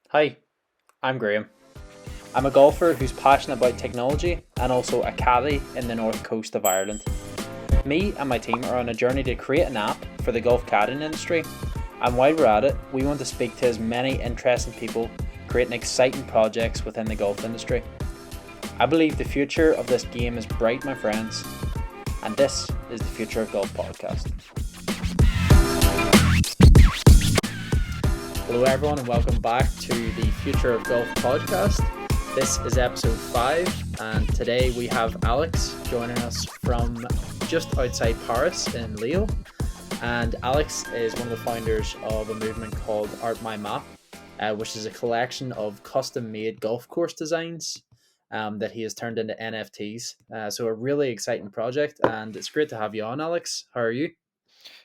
Hi, I'm Graham. I'm a golfer who's passionate about technology and also a caddy in the north coast of Ireland. Me and my team are on a journey to create an app for the golf caddying industry, and while we're at it, we want to speak to as many interesting people creating exciting projects within the golf industry. I believe the future of this game is bright, my friends, and this is the Future of Golf podcast. Hello, everyone, and welcome back to the Future of Golf podcast. This is episode 5, and today we have Alex joining us from just outside Paris in Lille. And Alex is one of the founders of a movement called ArtMyMap, which is a collection of custom-made golf course designs that he has turned into NFTs. So a really exciting project, and it's great to have you on, Alex. How are you?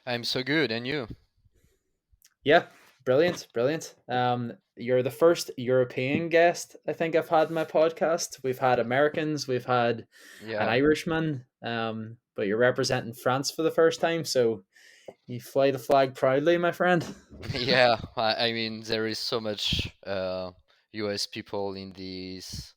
I'm so good, and you? Yeah, brilliant, brilliant. You're the first European guest I think I've had in my podcast. We've had Americans, we've had an Yeah, Irishman, but you're representing France for the first time, so you fly the flag proudly, my friend. yeah. I mean, there is so much US people in this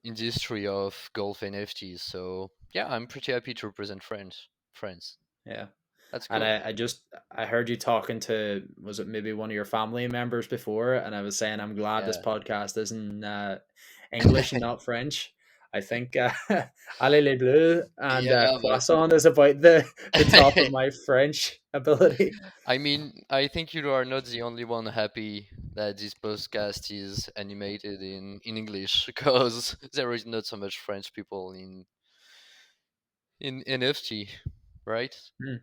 industry of golf NFTs. So yeah, I'm pretty happy to represent France. France. Yeah. That's And cool. I heard you talking to, was it maybe one of your family members before, and I was saying I'm glad this Yeah. podcast isn't English and not French. I think Allez les Bleus and Yeah, but Croissant is about the top of my French ability. I mean, I think you are not the only one happy that this podcast is animated in English because there is not so much French people in NFT, right? Hmm.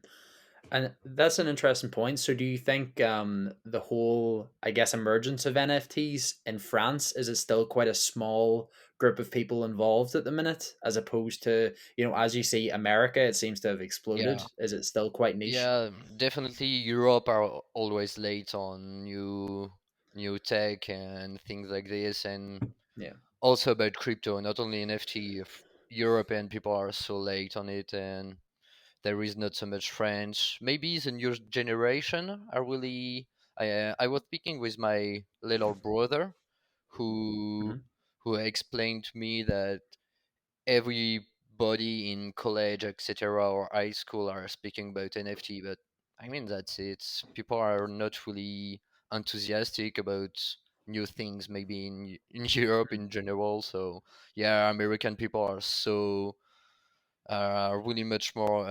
And that's an interesting point. So do you think the whole, I guess, emergence of NFTs in France, is it still quite a small group of people involved at the minute, as opposed to, as you see America, it seems to have exploded. Yeah. Is it still quite niche? Yeah, definitely Europe are always late on new tech and things like this, and Yeah. also about crypto, not only NFT. European people are so late on it, and there is not so much French. Maybe the new generation are really. I was speaking with my little brother, who Hmm. who explained to me that everybody in college, etc., or high school are speaking about NFT, but I mean that's it. People are not really enthusiastic about new things, maybe in Europe in general. So yeah, American people are so really much more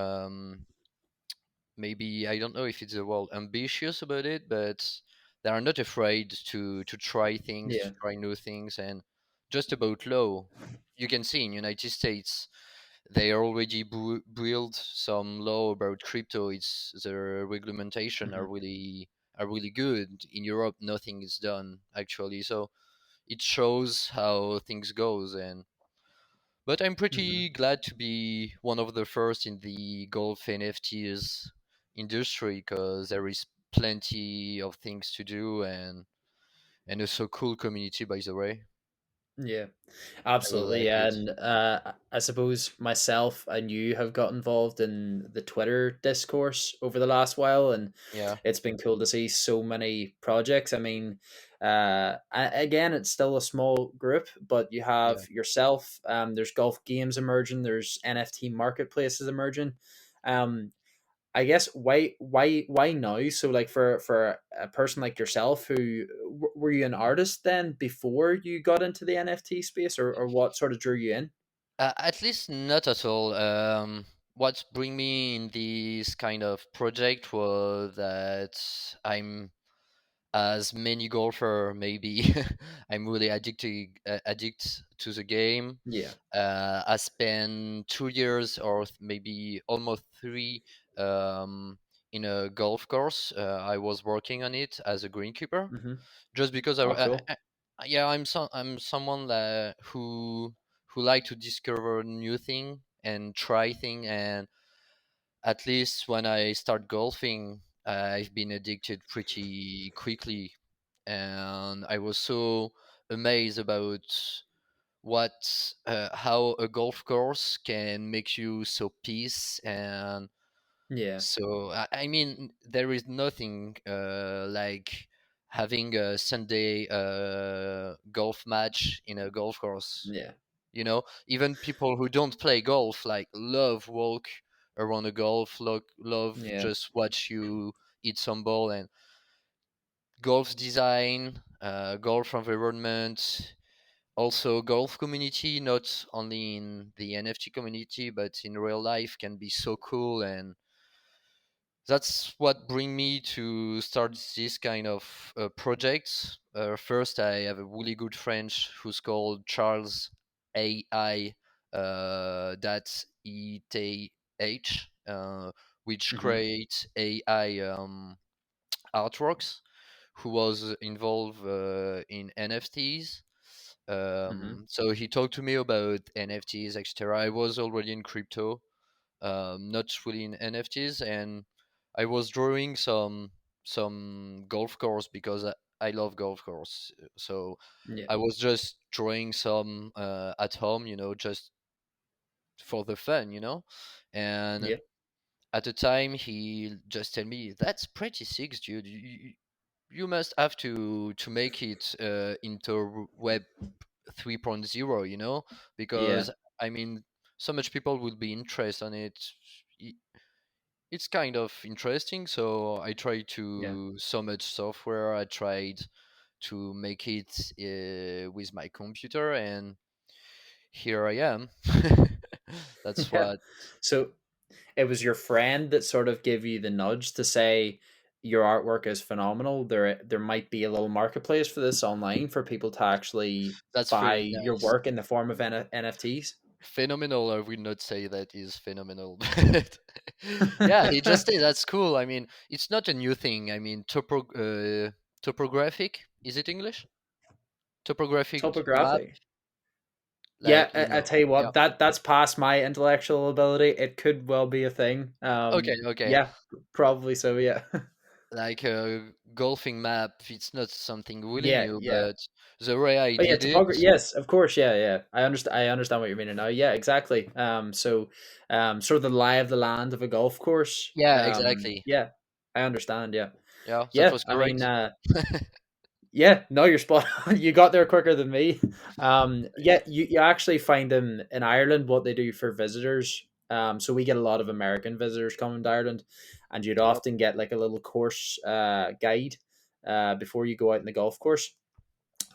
maybe I don't know if it's the word ambitious about it, but they are not afraid to try things, to Yeah. try new things, and just about law. You can see in United States they already built some law about crypto. It's the regulation Hmm. are really good. In Europe, nothing is done actually, so it shows how things goes. And but I'm Hmm. pretty glad to be one of the first in the golf NFTs industry because there is plenty of things to do and a so cool community by the way. Yeah, I really absolutely. like Yeah. it. And I suppose myself and you have got involved in the Twitter discourse over the last while, and Yeah, it's been cool to see so many projects. I mean, again, it's still a small group, but you yeah. have yourself. There's golf games emerging. There's NFT marketplaces emerging. Um, I guess why now? So like for a person like yourself, who were you an artist then before you got into the NFT space, or what sort of drew you in? At least not at all. What bring me in this kind of project was that I'm as many golfer maybe I'm really addict to the game. Yeah. I spent 2 years or maybe almost three um, in a golf course. I was working on it as a greenkeeper, Mm-hmm. just because Oh, cool. yeah, I'm someone who like to discover new thing and try thing, and at least when I start golfing, I've been addicted pretty quickly, and I was so amazed about what how a golf course can make you so peace. And Yeah. so I mean there is nothing like having a Sunday golf match in a golf course. Yeah. Even people who don't play golf like love walk around a golf, love Yeah. just watch you hit some ball. And golf design, golf environment, also golf community, not only in the NFT community but in real life, can be so cool. And that's what bring me to start this kind of projects. First, I have a really good friend who's called Charles AI that ETH, which Mm-hmm. creates AI artworks, who was involved in NFTs. Mm-hmm. So he talked to me about NFTs, etc. I was already in crypto, not really in NFTs, and I was drawing some golf course because I love golf course. So Yeah. I was just drawing some at home, just for the fun, And Yeah. at the time, he just told me, "That's pretty sick, dude. You must have to make it into Web 3.0, Yeah. because I mean, so much people will be interested on it. I- It's kind of interesting. So I tried Yeah. to so much software. I tried to make it with my computer, and here I am. That's Yeah. what. So it was your friend that sort of gave you the nudge to say your artwork is phenomenal. There might be a little marketplace for this online for people to actually That's buy really your nice. work in the form of NFTs. Phenomenal. I will not say that is phenomenal, but yeah, he just said that's cool. I mean, it's not a new thing. I mean, topographic. Is it English? Topographic map, Topographic. Yeah, like I tell you yeah. what, that's past my intellectual ability. It could well be a thing. Okay, okay. Yeah, probably so. Yeah, Like a golfing map. It's not something really yeah, new, yeah. but the way I Oh yeah, did it, topography. Yes, of course. Yeah, yeah. I understand. I understand what you're meaning now. Yeah, exactly. Sort of the lie of the land of a golf course. yeah, exactly. Yeah, I understand. Yeah, Yeah, that yeah. was I mean, correct. yeah. No, you're spot on. You got there quicker than me. Yeah. You actually find them in Ireland. What they do for visitors. So we get a lot of American visitors coming to Ireland, and you'd Yep. often get like a little course guide before you go out in the golf course.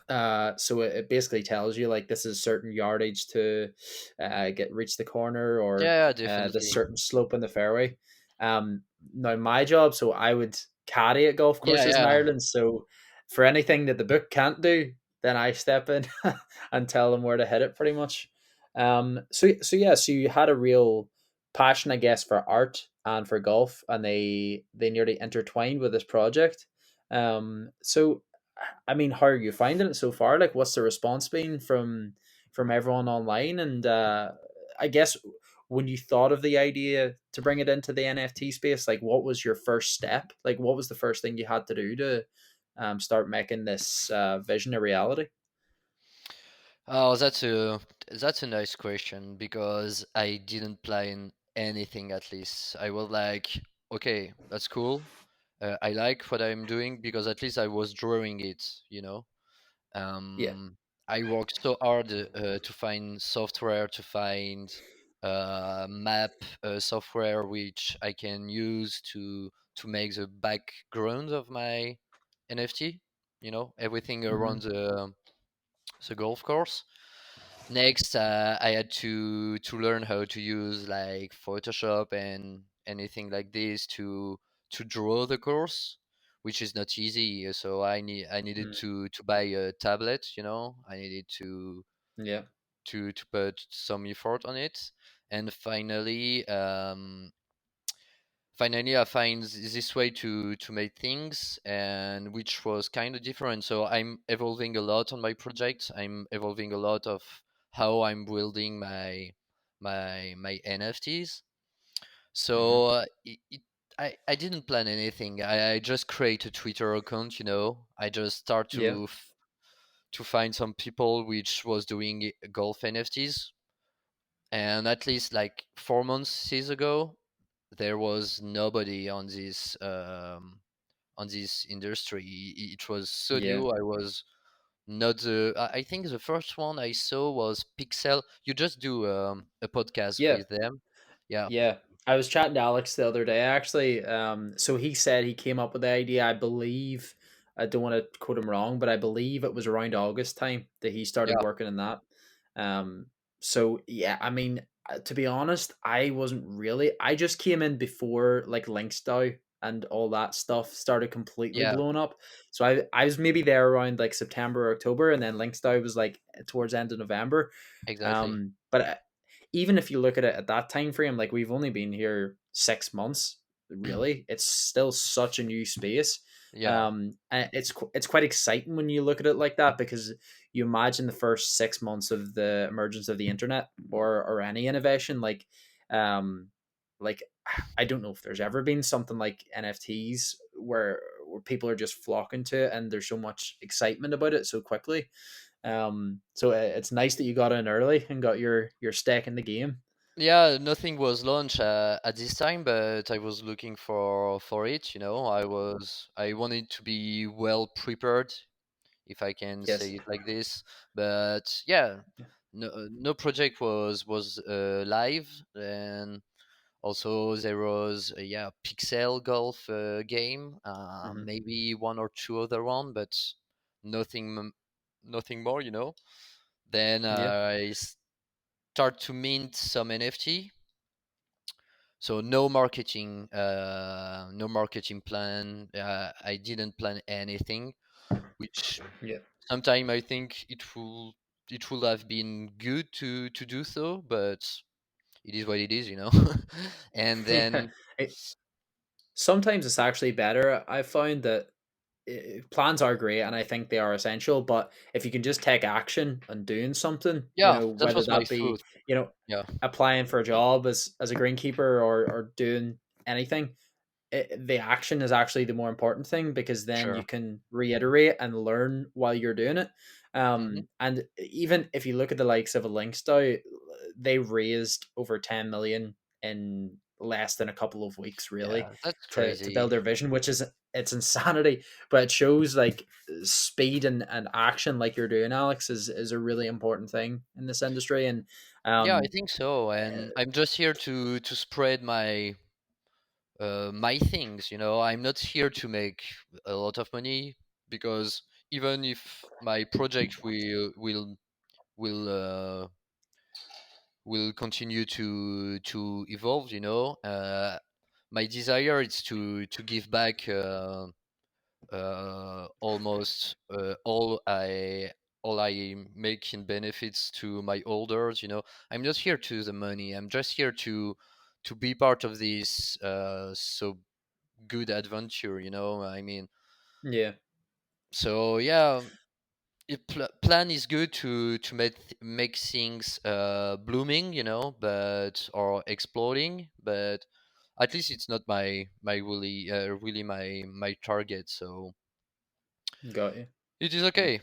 So it basically tells you like this is certain yardage to get reach the corner, or Yeah, this definitely. certain slope in the fairway. um Now my job, so I would caddy at golf Yeah, courses in yeah. Ireland, so for anything that the book can't do, then I step in and tell them where to hit it, pretty much. So yeah, so you had a real passion, I guess, for art and for golf, and they nearly intertwined with this project. So I mean, how are you finding it so far? Like, what's the response been from everyone online? And I guess when you thought of the idea to bring it into the NFT space, like, what was your first step? Like, what was the first thing you had to do to start making this vision a reality? Oh, that's a nice question because I didn't plan anything. At least I was like, okay, that's cool. I like what I'm doing because at least I was drawing it. Yeah. Um, I worked so hard to find software, to find map software which I can use to make the background of my NFT. Everything Mm-hmm. around the golf course. Next, I had to learn how to use like Photoshop and anything like this to draw the course, which is not easy. So I needed to buy a tablet. I needed Yeah. to put some effort on it, and finally I find this way to make things, and which was kind of different. So I'm evolving a lot on my project. I'm evolving a lot of how I'm building my NFTs. Mm-hmm. So I didn't plan anything. I just create a Twitter account. I just start Yeah. to find some people which was doing golf NFTs, and at least like 4 months ago there was nobody on this on this industry. It was so Yeah. new. I was not the. I think the first one I saw was Pixel. You just do a podcast Yeah. with them. Yeah, Yeah. I was chatting to Alex the other day actually. So he said he came up with the idea. I believe, I don't want to quote him wrong, but I believe it was around August time that he started yeah, working on that. Um, so yeah, I mean, to be honest, I wasn't really. I just came in before like Linkstau and all that stuff started completely yeah, blowing up. So I was maybe there around like September, October, and then Linkstau was like towards the end of November. exactly. But even if you look at it at that time frame, like we've only been here 6 months, really. It's still such a new space. Yeah, And it's quite exciting when you look at it like that, because you imagine the first 6 months of the emergence of the internet, or any innovation, um like I don't know if there's ever been something like NFTs where people are just flocking to it and there's so much excitement about it so quickly. So it's nice that you got in early and got your stake in the game. yeah. Nothing was launched at this time, but I was looking for it. I wanted to be well prepared, if I can Yes. say it like this. But yeah, no project was live, and also there was yeah, Pixel Golf game, Hmm. maybe one or two other one, but nothing nothing more. Then Yeah. I start to mint some NFT. So no marketing plan. I didn't plan anything, which Yeah. sometime I think it will have been good to do so, but it is what it is. And Yeah. then Sometimes it's actually better. I found that plans are great and I think they are essential, but if you can just take action on doing something, yeah, that whether was my that food. be, Yeah, applying for a job as a greenkeeper, or doing anything, the action is actually the more important thing, because then you sure. can reiterate and learn while you're doing it. Hmm. And even if you look at the likes of a Linkstau, they raised over 10 million in less than a couple of weeks, really, Yeah, that's to build crazy. their vision, which is, it's insanity. But it shows like speed and action, like you're doing, Alex, is a really important thing in this industry. And Yeah, I um think so. And I'm just here to spread my things. I'm not here to make a lot of money, because even if my project will continue to evolve, my desire is to give back almost all I make in benefits to my holders. I'm not here to the money. I'm just here to be part of this so good adventure. I mean, yeah. so yeah, plan is good to make things blooming, but or exploding, but at least it's not my really my target, so Got you. it is Yeah. okay.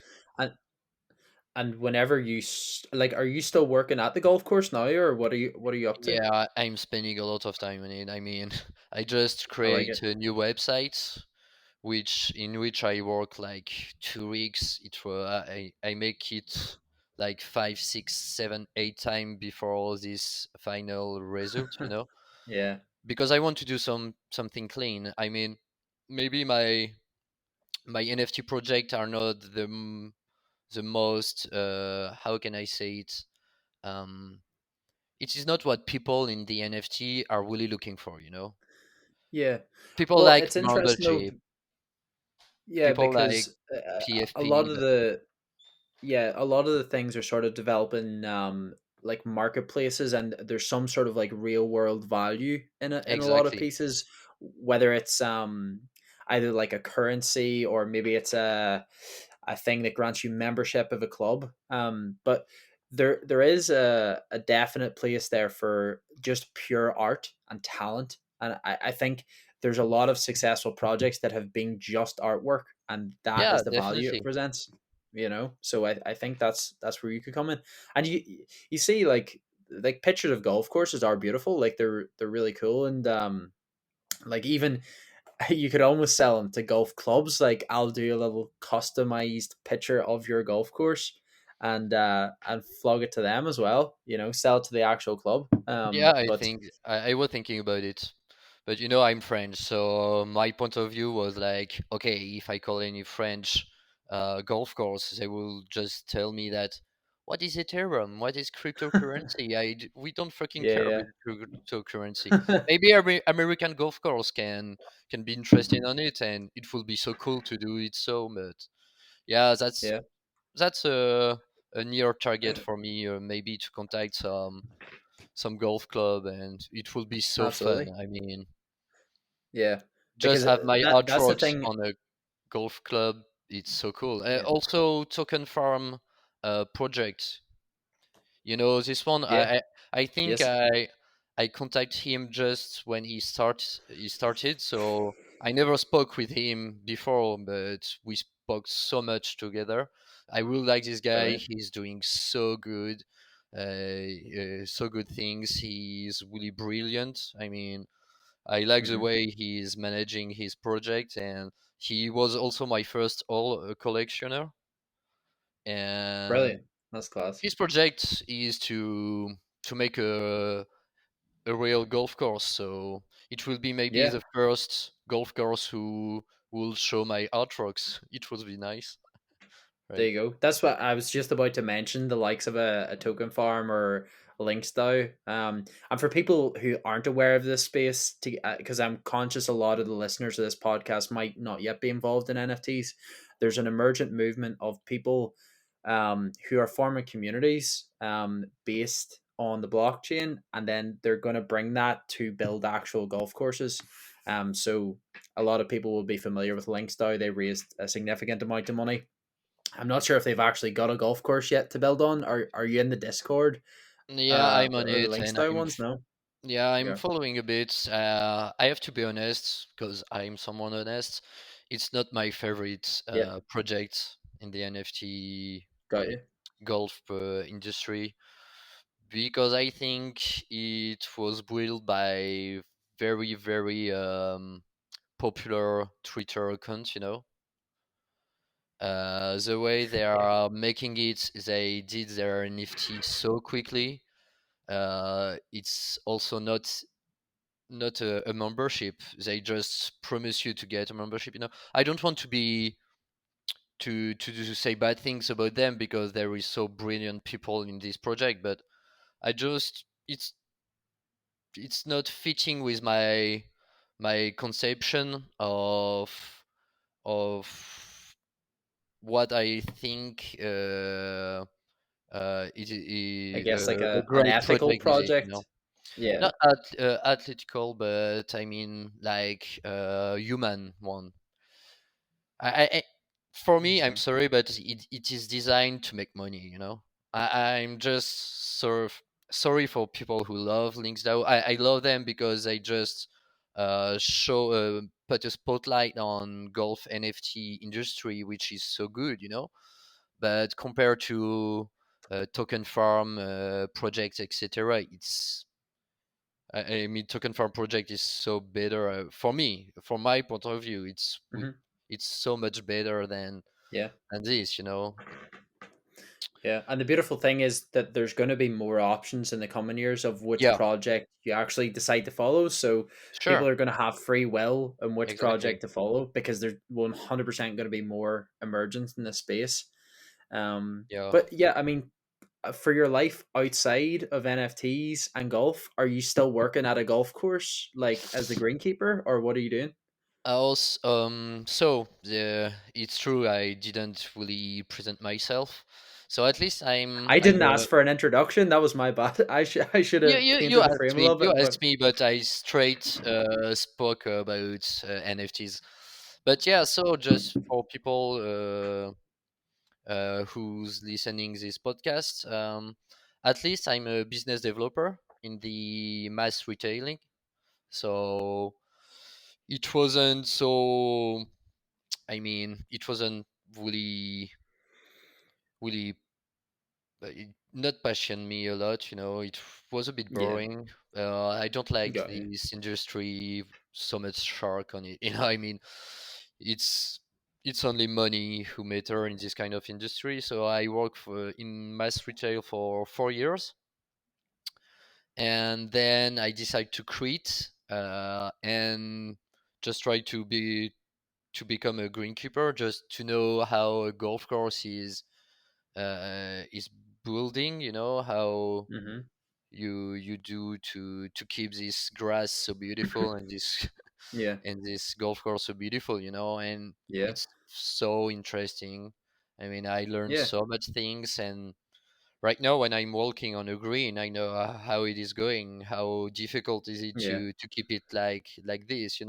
And whenever like, are you still working at the golf course now, or what are you up to? Yeah, I'm spending a lot of time on it. I mean, I just I like create it. a new website, in which I work like 2 weeks. I make it like 5, 6, 7, 8 times before this final result, Yeah. because I want to do something clean. I mean, maybe my NFT project are not the most how can I say it? Um, it is not what people in the NFT are really looking for. Yeah. People Well, like it's marble interesting though. shape. Yeah, People like because a lot PFP. of the yeah, a lot of the things are sort of developing, like marketplaces, and there's some sort of like real world value in a lot of Exactly. pieces, whether it's either like a currency, or maybe it's a thing that grants you membership of a club. But there is a definite place there for just pure art and talent. And I think there's a lot of successful projects that have been just artwork, and that Yeah, is the value it definitely. presents. So I think that's where you could come in. And you see, like pictures of golf courses are beautiful, like they're really cool. And like even you could almost sell them to golf clubs. Like I'll do a little customized picture of your golf course and flog it to them as well. You know, sell it to the actual club. Yeah, I But think I was thinking about it, but you know, I'm French, so my point of view was like, okay, if I call any French golf course, they will just tell me that what is Ethereum, what is cryptocurrency? We don't fucking care yeah, about cryptocurrency. Maybe every American golf course can be interested on it, and it will be so cool to do it. So, but yeah, yeah, that's a near target for me, maybe to contact some golf club, and it will be so fun. absolutely, I mean, yeah. just Because have my that's the artworks thing. on a golf club. It's so cool. Yeah, Also, token farm project. You know this one. yeah, I think yes, I contact him just when he started. So I never spoke with him before, but we spoke so much together. I really like this guy. brilliant. He's doing so good, so good things. He's really brilliant. I mean, I like the Hmm. way he's managing his project, and he was also my first all collectioner. And Brilliant. That's class. his project is to make a real golf course. So it will be maybe Yeah. the first golf course who will show my artworks. It would be nice, There right? you go. That's what I was just about to mention, the likes of a token farm or links DAO. And for people who aren't aware of this space, to because I'm conscious a lot of the listeners of this podcast might not yet be involved in NFTs. There's an emergent movement of people who are forming communities based on the blockchain, and then they're going to bring that to build actual golf courses. So a lot of people will be familiar with Links DAO. They raised a significant amount of money. I'm not sure if they've actually got a golf course yet to build on. Are you in the Discord? Yeah, I'm on Or the it, links and down ones? No. yeah, I'm Yeah. following a bit. I have to be honest, because I'm someone honest. It's not my favorite Yeah. project in the NFT Got you. golf industry, because I think it was built by very popular Twitter accounts. You know, the way they Yeah. are making it, they did their NFT so quickly. It's also not a membership. They just promise you to get a membership. You know, I don't want to be to say bad things about them because there is so brilliant people in this project, but I just it's not fitting with my conception of what I think I is guess like a an great ethical project is it, you know? project. Yeah. Not athletic, but I mean like human one. I for me, I'm Understand. sorry, but it is designed to make money. You know, I'm just sort of sorry for people who love links. Though I love them because they just show put a spotlight on golf NFT industry, which is so good. You know, but compared to token farm projects, etc., it's I mean, token farm project is so better for me, from my point of view. Hmm. It's so much better Yeah. than this, you know. Yeah. And the beautiful thing is that there's going to be more options in the coming years of which Yeah, project you actually decide to follow. So people sure, are going to have free will in which exactly. project to follow because there's 100% going to be more emergence in this space. Yeah. But yeah, I mean, for your life outside of NFTs and golf, are you still working at a golf course, like as the greenkeeper, or what are you doing? Also, so it's true. I didn't really present myself, so at least I I'm didn't ask for an introduction. That was my bad. I should have you painted the asked frame a me, little bit, but but I straight spoke about NFTs. But yeah, so just for people who's listening this podcast. At least I'm a business developer in the mass retailing, so it wasn't so. I mean, it wasn't really not passion me a lot. You know, it was a bit yeah, boring. I don't like Got you. this industry so much shark on it. I mean, it's it's only money who matter in this kind of industry. So I work for in mass retail for 4 years, and then I decide to quit and just try to become a greenkeeper, just to know how a golf course is building. How Mm-hmm. you do to keep this grass so beautiful and this Yeah. and this golf course so beautiful, and Yeah. it's so interesting. I mean, I learned Yeah. so much things, and right now when I'm walking on a green, I know how it is going, how difficult is it Yeah. to keep it like this,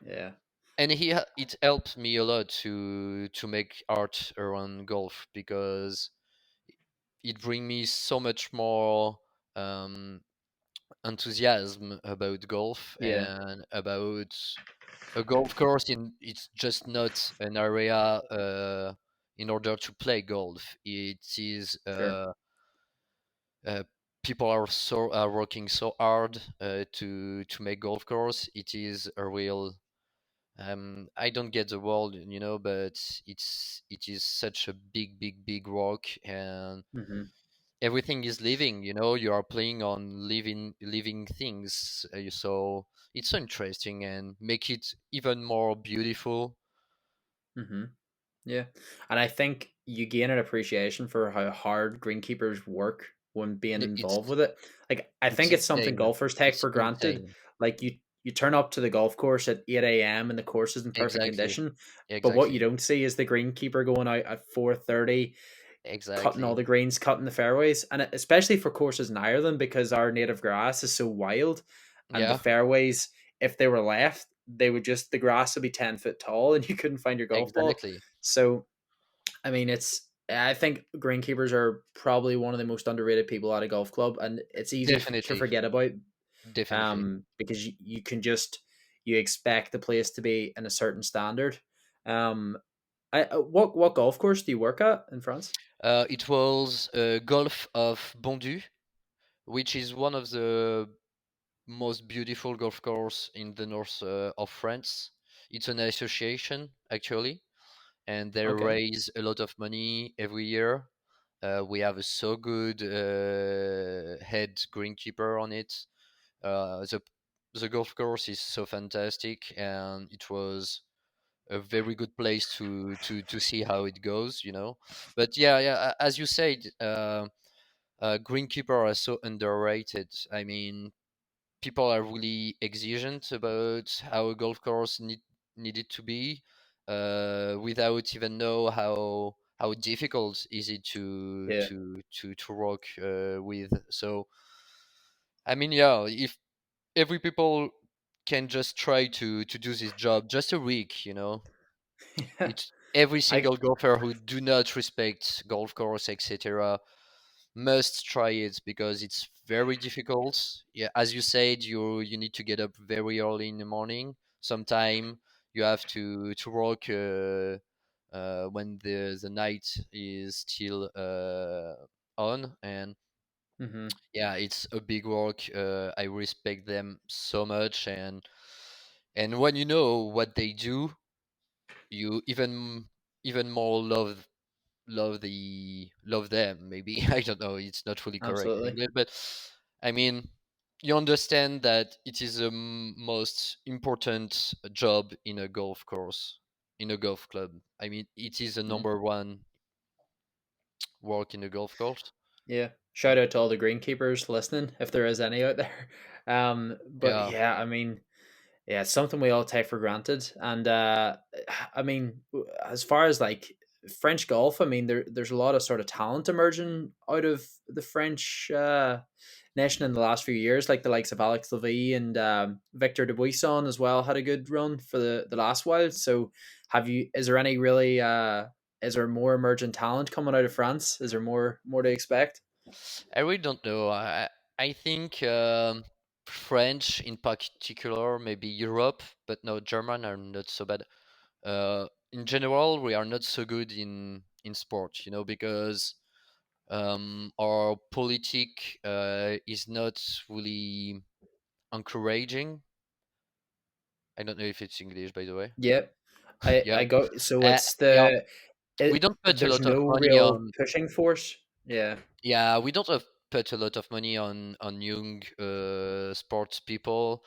Yeah. and it helped me a lot to make art around golf, because it brings me so much more um, enthusiasm about golf Yeah. and about a golf course. It's just not an area in order to play golf. It is Sure. uh, people are working so hard to make golf course. It is a real I don't get the word, but it is such a big work, and Mm-hmm. everything is living. You are playing on living things, so it's so interesting and make it even more beautiful. Mm-hmm. Yeah, and I think you gain an appreciation for how hard greenkeepers work when being Yeah, involved with it. Like I it's think it's something insane. golfers take It's for granted. insane. Like you turn up to the golf course at 8 a.m. and the course is in perfect Exactly. condition, but what you Exactly. don't see is the greenkeeper going out at 4:30, cutting all Exactly. the greens, cutting the fairways, and especially for courses in Ireland because our native grass is so wild, and the Yeah. fairways, if they were left, they would just the grass would be 10 foot tall, and you couldn't find your golf ball. Exactly. So I mean, I think greenkeepers are probably one of the most underrated people at a golf club, and it's easy to Definitely. forget about Definitely. because you can just you expect the place to be in a certain standard. Um, what golf course do you work at in France? It was Golf of Bondu, which is one of the most beautiful golf course in the north of France. It's an association, actually, and they Okay. raise a lot of money every year. We have a so good head greenkeeper on it. The golf course is so fantastic, and it was a very good place to see how it goes. But yeah, yeah, as you said, greenkeeper are so underrated. I mean, people are really exigent about how a golf course needed to be, without even know how difficult is it Yeah. to work with. So I mean, yeah, if every people can just try to do this job just a week, Yeah. it's every I single golfer who do not respect golf course, etc., must try it, because it's very difficult. Yeah, as you said, you need to get up very early in the morning. Sometime you have to work when the night is still on, and mm-hmm. yeah, it's a big work. I respect them so much, and when you know what they do, you even more love them, maybe. I don't know, it's not fully correct in Absolutely. English, but I mean, you understand that it is the most important job in a golf course, in a golf club. I mean, it is the Yeah. number one work in a golf course. Yeah. Shout out to all the greenkeepers listening, if there is any out there. But Yeah. yeah, I mean, yeah, it's something we all take for granted. And I mean, as far as like French golf, I mean, there's a lot of sort of talent emerging out of the French nation in the last few years, like the likes of Alex Levy and Victor Dubuisson as well had a good run for the last while. So, is there any really is there more emerging talent coming out of France? Is there more to expect? I really don't know. I think French in particular, maybe Europe, but no, German are not so bad. In general, we are not so good in sport, because Our politic is not really encouraging. I don't know if it's English, by the way. Yep. I Yeah. got, so Uh, it's yeah, the we don't put a there's lot of no money real on. pushing force. Yeah. Yeah, we don't have put a lot of money on young sports people.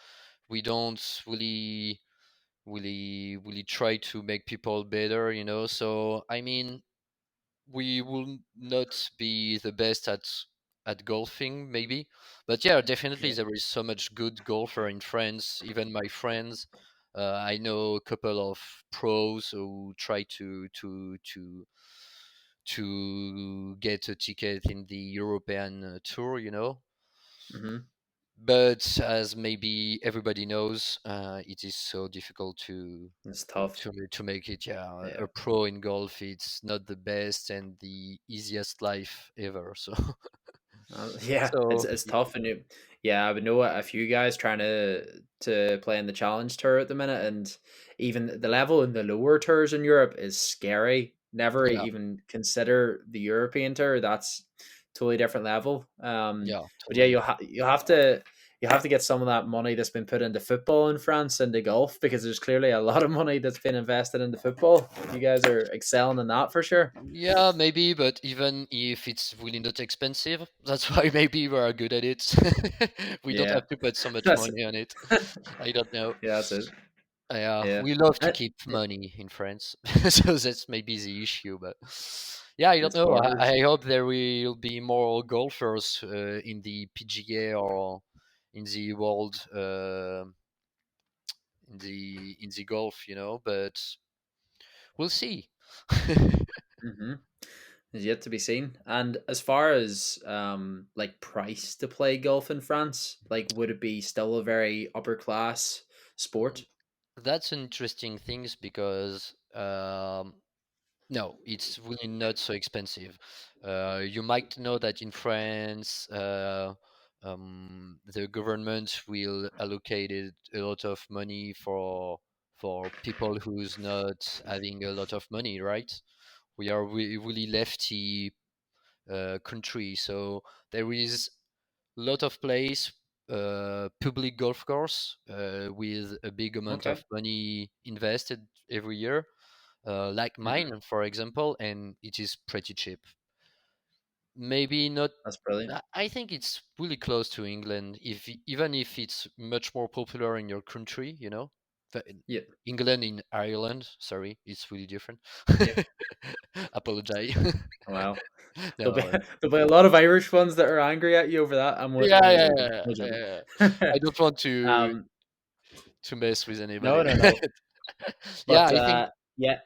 We don't really try to make people better, you know. So I mean, we will not be the best at golfing, maybe, but yeah, definitely Yeah. there is so much good golfer in France. Even my friends, I know a couple of pros who try to get a ticket in the European tour, you know. Hmm. But as maybe everybody knows, it is so difficult It's tough. to make it. Yeah, Yeah. a pro in golf, it's not the best and the easiest life ever. So, Yeah, it's so it's tough, and yeah, I would know a few guys trying to play in the challenge tour at the minute, and even the level in the lower tours in Europe is scary. Never yeah, even consider the European tour. That's totally different level. yeah, But yeah, totally. you'll have to get some of that money that's been put into football in France into golf, because there's clearly a lot of money that's been invested into football. You guys are excelling in that for sure. Yeah, maybe, but even if it's really not expensive, that's why maybe we're good at it. We don't Yeah, have to put so much that's money on it. I don't know. yeah, that's it. Yeah. We love to Uh, keep money in France, so that's maybe the issue. But yeah, I don't It's know. borders. I hope there will be more golfers in the PGA or in the world in the golf, you know. But we'll see. Mm-hmm. Is yet to be seen. And as far as like price to play golf in France, like would it be still a very upper class sport? That's an interesting things because no, it's really not so expensive. You might know that in France, the government will allocate a lot of money for people who's not having a lot of money, right? We are really lefty country, so there is a lot of place, public golf course with a big amount Okay, of money invested every year, like hmm, mine, for example, and it is pretty cheap. Maybe not. that's brilliant. I think it's really close to England, even if it's much more popular in your country, you know. In Yeah, England, in Ireland, sorry, it's really different. yeah. Apologize. Wow, there'll be No. there'll be a lot of Irish ones that are angry at you over that. I'm Yeah, only yeah, joking. yeah, I'm yeah, only yeah. I joking. don't want to um, to mess with no, anybody. no, no. Yeah, But I think yeah,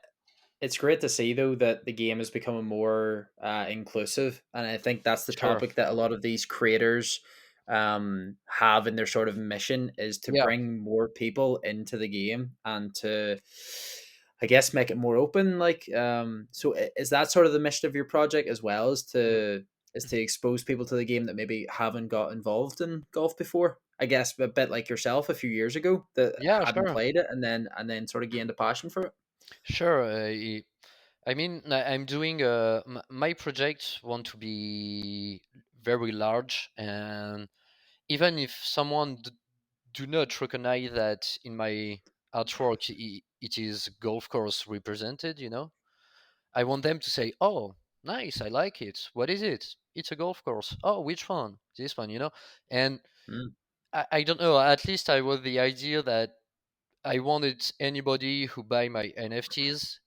it's great to see though that the game is becoming more inclusive, and I think that's the sure. topic that a lot of these creators have in their sort of mission, is to Yeah. bring more people into the game and to, I guess, make it more open. Like, so is that sort of the mission of your project as well, is to expose people to the game that maybe haven't got involved in golf before? I guess a bit like yourself a few years ago that Yeah, hadn't sure. played it, and then sort of gained a passion for it. Sure. I mean, I'm doing my project want to be very large, and even if someone do not recognize that in my artwork it is golf course represented, you know, I want them to say, "Oh, nice, I like it. What is it? It's a golf course. Oh, which one? This one, you know." And Mm, I don't know. At least I was the idea that I wanted anybody who buy my NFTs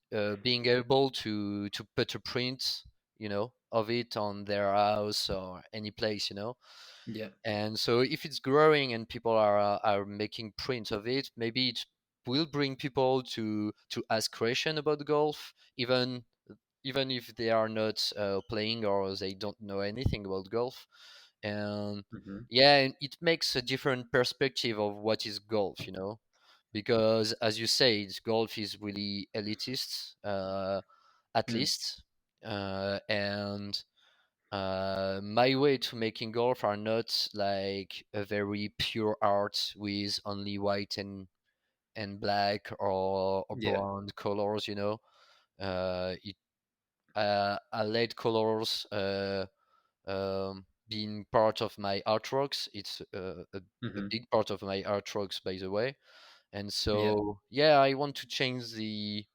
being able to put a print, you know, of it on their house or any place, you know. yeah. And so if it's growing and people are making prints of it, maybe it will bring people to ask question about golf, even if they are not playing or they don't know anything about golf. And Hmm. yeah, and it makes a different perspective of what is golf, you know, because as you said, golf is really elitist, at Mm, least, and my way to making golf are not like a very pure art with only white and black or yeah. brown colors, you know. It I LED colors. being part of my artworks. It's a Hmm. big part of my artworks, by the way. And Yeah. so, yeah, I want to change the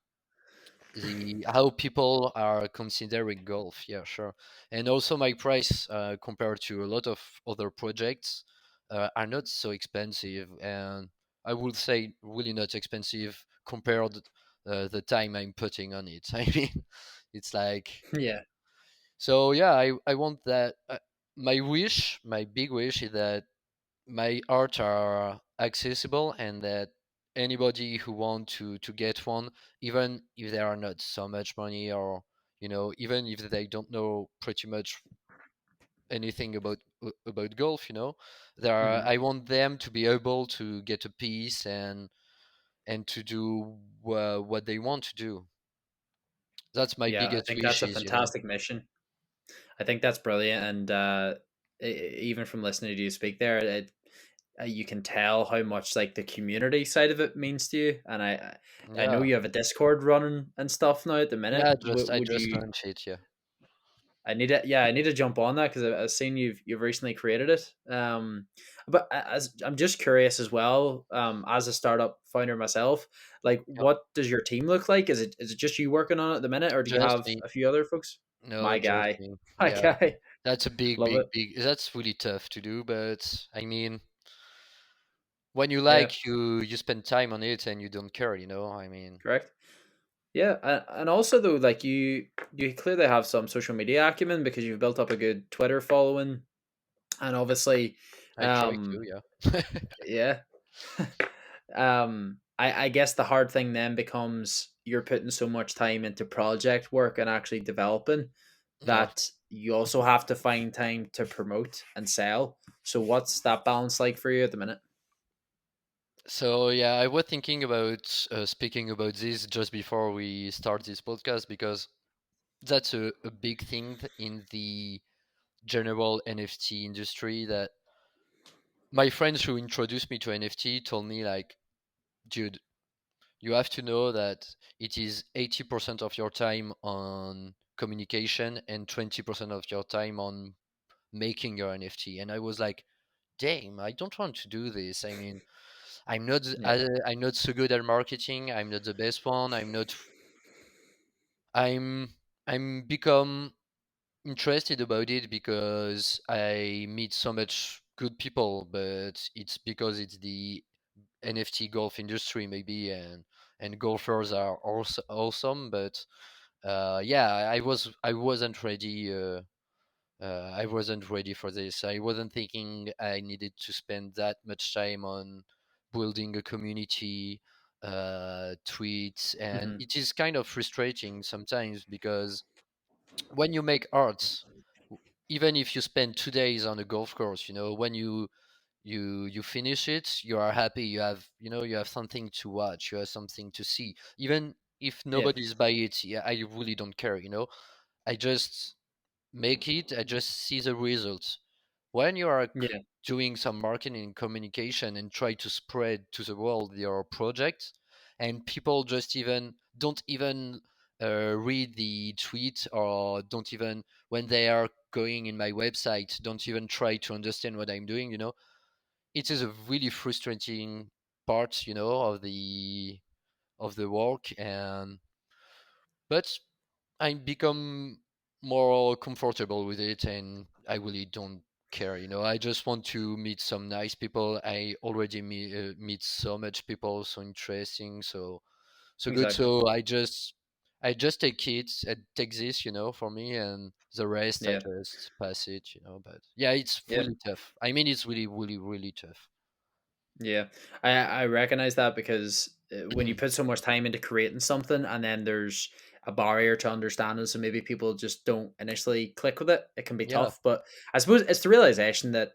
how people are considering golf. Yeah, sure. And also my price, compared to a lot of other projects, are not so expensive, and I would say really not expensive compared the time I'm putting on it. I mean, it's like, Yeah. so yeah, I want that. My wish, my big wish, is that my art are accessible, and that anybody who want to get one, even if they are not so much money, or even if they don't know pretty much anything about golf, there are, Hmm. I want them to be able to get a piece, and to do what they want to do. That's my Yeah, I biggest think that's a wishes. fantastic mission. I think that's brilliant, and even from listening to you speak there, you can tell how much like the community side of it means to you. And I know Yeah, you have a Discord running and stuff now at the minute. yeah, Would, I would just you? launched it. Yeah, I need to, yeah, I need to jump on that because I've seen you've recently created it. But as I'm just curious as well, as a startup founder myself, like yeah, what does your team look like? Is it just you working on it at the minute, or do you just have me. a few other folks? No, My just guy, me. my Yeah. guy, That's a big, love it. big, big. That's really tough to do, but I mean, when you Yeah, like, you spend time on it and you don't care. I mean, correct. Yeah, and also though, like you clearly have some social media acumen because you've built up a good Twitter following, and obviously, I try to. um, Yeah. yeah. I guess the hard thing then becomes you're putting so much time into project work and actually developing Yeah. that you also have to find time to promote and sell. So what's that balance like for you at the minute? So yeah, I was thinking about speaking about this just before we start this podcast, because that's a big thing in the general NFT industry. That my friends who introduced me to NFT told me, like, dude, you have to know that it is 80% of your time on communication and 20% of your time on making your NFT. And I was like, damn, I don't want to do this. I mean, Yeah, I'm not so good at marketing. I'm not the best one. I'm I'm become interested about it because I meet so much good people, but it's because it's the NFT golf industry maybe, and golfers are also awesome, but yeah, I wasn't ready for this. I wasn't thinking I needed to spend that much time on building a community, tweets, and hmm, it is kind of frustrating sometimes, because when you make art, even if you spend 2 days on a golf course, when you finish it, you are happy. You have something to watch. You have something to see. Even if yeah, nobody's by it, yeah, I really don't care. I just make it. I just see the results. When you are yeah, doing some marketing and communication and try to spread to the world your project, and people just even don't even read the tweet, or don't even, when they are going in my website, don't even try to understand what I'm doing, it is a really frustrating part, of the work. And but I become more comfortable with it, and I really don't care. I just want to meet some nice people. I already meet so much people, so interesting, so good. exactly. So I just take this, for me, and the rest I Yeah, just pass it. But yeah, it's yeah. really tough. I mean, it's really, really, really tough. Yeah, I recognize that because when you put so much time into creating something and then there's a barrier to understanding, so maybe people just don't initially click with it, it can be Yeah, tough. But I suppose it's the realization that,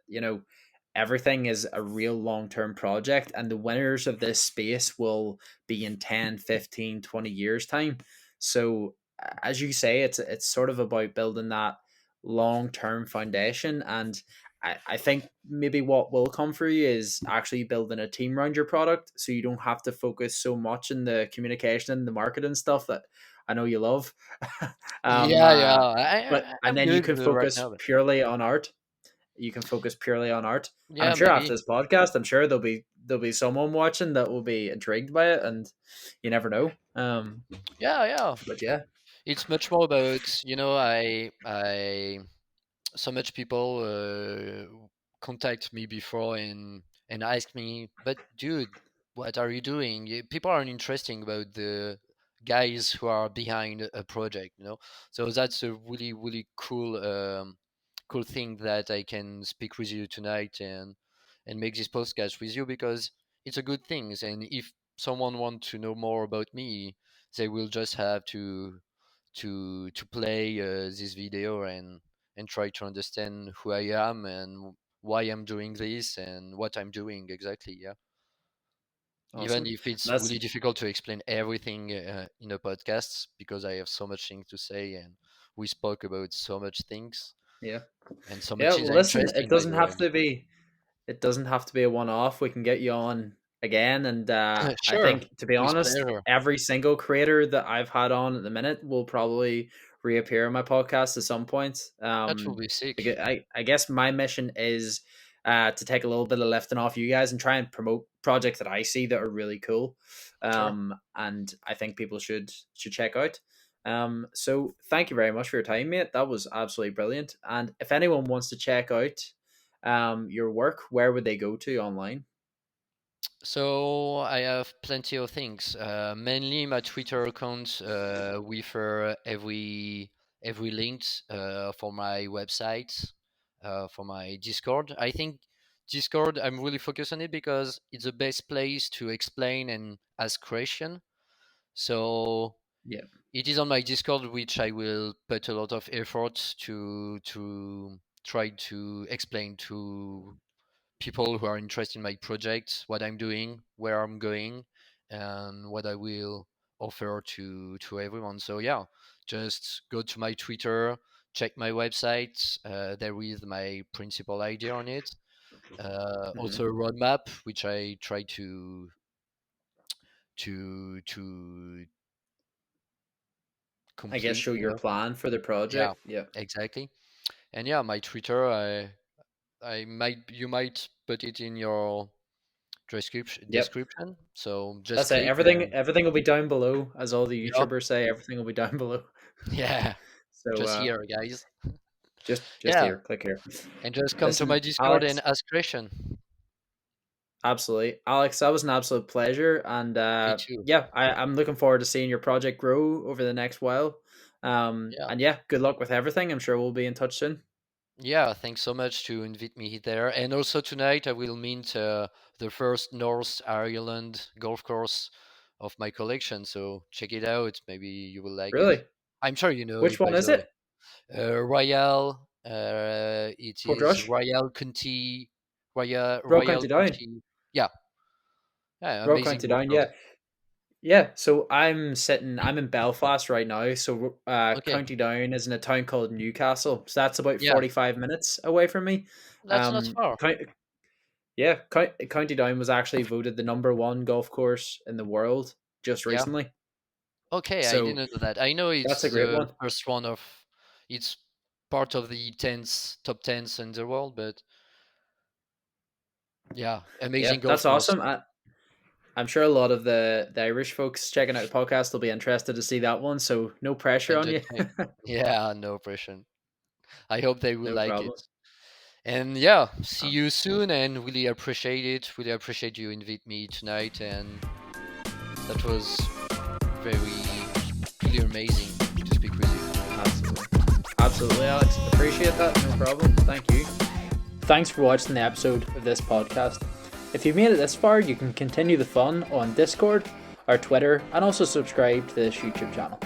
everything is a real long-term project and the winners of this space will be in 10, 15, 20 years time. So as you say, it's sort of about building that long-term foundation. And I think maybe what will come for you is actually building a team around your product so you don't have to focus so much in the communication and the marketing stuff that I know you love. um, Yeah, yeah. uh, and I'm then you good can right focus now. But purely on art. You can focus purely on art, and I'm yeah, sure after maybe. this podcast, I'm sure there'll be someone watching that will be intrigued by it, and you never know. Yeah, yeah. But yeah, It's much more about, I so much people contact me before and ask me, but dude, what are you doing? People aren't interesting about the guys who are behind a project. So that's a really really cool thing that I can speak with you tonight and make this podcast with you, because it's a good thing. And if someone wants to know more about me, they will just have to play this video and try to understand who I am and why I'm doing this and what I'm doing exactly. Yeah. Even awesome. if it's That's really difficult to explain everything in a podcast, because I have so much things to say and we spoke about so much things yeah, and so yeah. much is Well, listen, interesting, by the way. it doesn't have to be a one-off. We can get you on again, and I Sure, think, to be with honest, pleasure. every single creator that I've had on at the minute will probably reappear in my podcast at some point. That will be Because sick. I guess my mission is to take a little bit of lifting off you guys and try and promote projects that I see that are really cool, Sure. and I think people should check out. So thank you very much for your time, mate. That was absolutely brilliant. And if anyone wants to check out your work, where would they go to online? So I have plenty of things. Mainly my Twitter account with every link for my website, for my Discord. I think Discord, I'm really focused on it because it's the best place to explain and ask question. So Yeah. it is on my Discord, which I will put a lot of effort to try to explain to people who are interested in my project, what I'm doing, where I'm going, and what I will offer to everyone. So yeah, just go to my Twitter, check my website. There is my principal idea on it. Hmm. Also a roadmap, which I try to I guess complete. show your plan for the Yeah, project. Yeah. exactly. And yeah, my Twitter, I might you might put it in your description Yep. description. So just That's it. click Everything and everything will be down below, as all the yep. YouTubers say. Everything will be down below. Yeah. So Just here, guys. just Yeah. here, click here. And just come to my Listen, Discord and Alex, ask question. absolutely, Alex, that was an absolute pleasure, and Me too. yeah, I'm looking forward to seeing your project grow over the next while. Yeah. And yeah, good luck with everything. I'm sure we'll be in touch soon. Yeah, thanks so much to invite me there. And also tonight I will meet the first North Ireland golf course of my collection. So check it out. Maybe you will like it. Really, I'm sure you know which it, one by is the way. it? Royal. It is Portrush, Royal County. Royal Royal County Down. County. Yeah. Yeah. Royal Amazing County golf Down. course. Yeah, yeah. So I'm in Belfast right now. So Okay. County Down is in a town called Newcastle. So that's about Yeah. 45 minutes away from me. That's not far. Yeah, County Down was actually voted the number one golf course in the world just Yeah. recently. Okay, I So didn't know that. I know that's a it's great the one. first one of it's part of the top tens in the world, but yeah, Yeah, amazing golf that's course. awesome. I'm sure a lot of the Irish folks checking out the podcast will be interested to see that one. So no pressure And on just you. yeah, no pressure. I hope they will No like it. problem. And yeah, see Um, you soon and really appreciate it. Really appreciate you invite me tonight, and that was very really amazing to speak with you. Absolutely. Absolutely, Alex. Appreciate that. No problem. Thank you. Thanks for watching the episode of this podcast. If you've made it this far, you can continue the fun on Discord, our Twitter, and also subscribe to this YouTube channel.